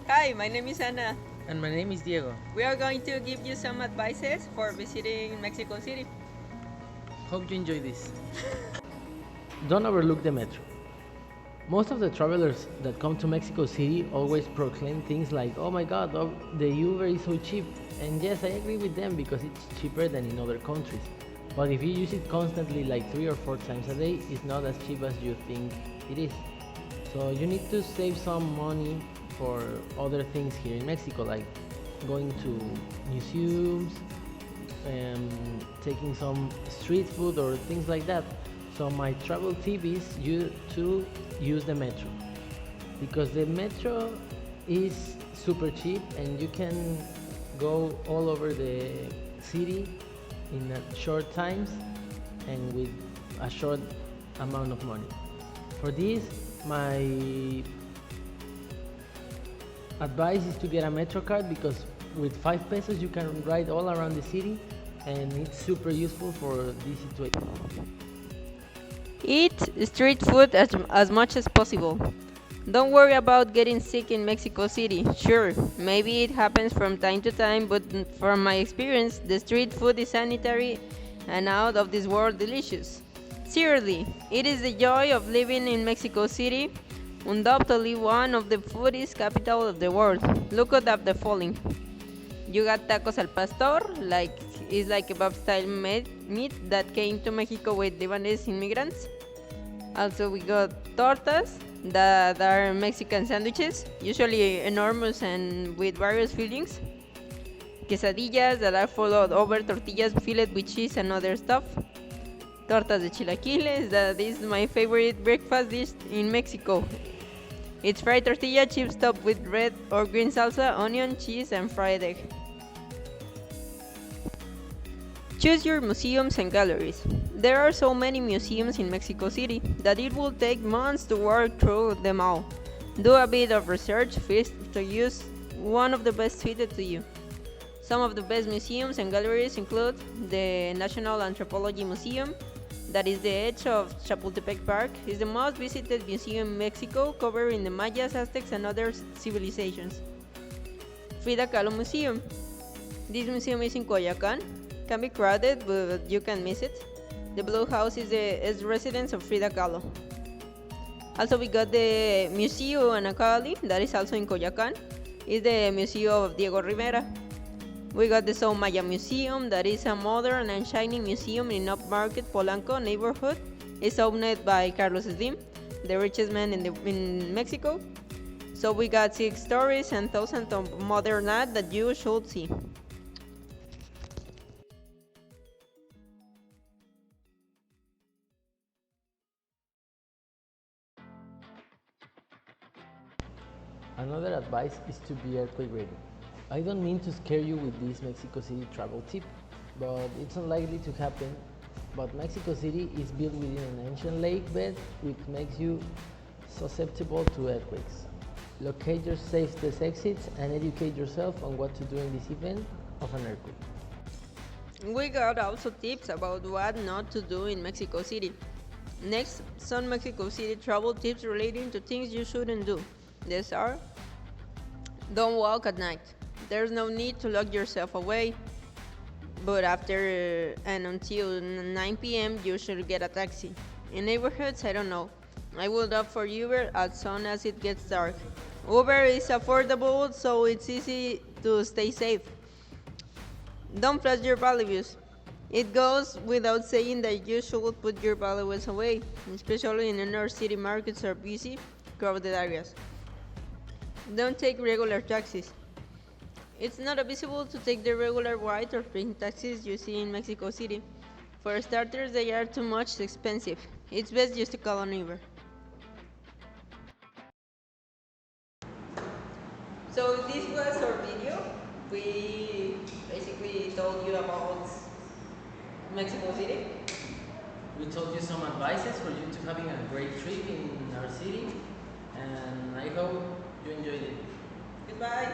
Hi, my name is Anna. And my name is Diego. We are going to give you some advices for visiting Mexico City. Hope you enjoy this. Don't overlook the metro. Most of the travelers that come to Mexico City always proclaim things like, oh my god, oh, the Uber is so cheap. And yes, I agree with them because it's cheaper than in other countries. But if you use it constantly, like 3 or 4 times a day, it's not as cheap as you think it is. So you need to save some money for other things here in Mexico, like going to museums, taking some street food or things like that. So my travel tip is you to use the metro because the metro is super cheap and you can go all over the city in a short times and with a short amount of money. For this, my advice is to get a metro card because with 5 pesos you can ride all around the city and it's super useful for this situation. Eat street food as much as possible. Don't worry about getting sick in Mexico City. Sure, maybe it happens from time to time, but from my experience, the street food is sanitary and out of this world delicious. Seriously, it is the joy of living in Mexico City, undoubtedly one of the foodiest capital of the world. Look at the following. You got tacos al pastor, like is like kebab style meat that came to Mexico with Lebanese immigrants. Also, we got tortas that are Mexican sandwiches, usually enormous and with various fillings. Quesadillas that are followed over tortillas filled with cheese and other stuff. Tortas de chilaquiles, that is my favorite breakfast dish in Mexico. It's fried tortilla chips topped with red or green salsa, onion, cheese, and fried egg. Choose your museums and galleries. There are so many museums in Mexico City that it will take months to work through them all. Do a bit of research first to use one of the best suited to you. Some of the best museums and galleries include the National Anthropology Museum, that is the edge of Chapultepec Park, is the most visited museum in Mexico, covering the Mayas, Aztecs, and other civilizations. Frida Kahlo Museum. This museum is in Coyoacán. Can be crowded, but you can miss it. The Blue House is the residence of Frida Kahlo. Also, we got the Museo Anacali, that is also in Coyoacán. It's the museum of Diego Rivera. We got the Soumaya Museum, that is a modern and shiny museum in Upmarket Polanco neighborhood. It's owned by Carlos Slim, the richest man in Mexico. So we got 6 stories and thousands of modern art that you should see. Another advice is to be earthquake ready. I don't mean to scare you with this Mexico City travel tip, but it's unlikely to happen. But Mexico City is built within an ancient lake bed, which makes you susceptible to earthquakes. Locate your safest exits and educate yourself on what to do in this event of an earthquake. We got also tips about what not to do in Mexico City. Next, some Mexico City travel tips relating to things you shouldn't do. These are: don't walk at night. There's no need to lock yourself away, but after and until 9 p.m. you should get a taxi. In neighborhoods, I don't know. I would opt for Uber as soon as it gets dark. Uber is affordable, so it's easy to stay safe. Don't flash your valuables. It goes without saying that you should put your valuables away, especially in inner city markets or busy, crowded areas. Don't take regular taxis. It's not advisable to take the regular white or pink taxis you see in Mexico City. For starters, they are too much expensive. It's best just to call an Uber. So this was our video. We basically told you about Mexico City. We told you some advices for you to having a great trip in our city, and I hope you enjoyed it. Goodbye.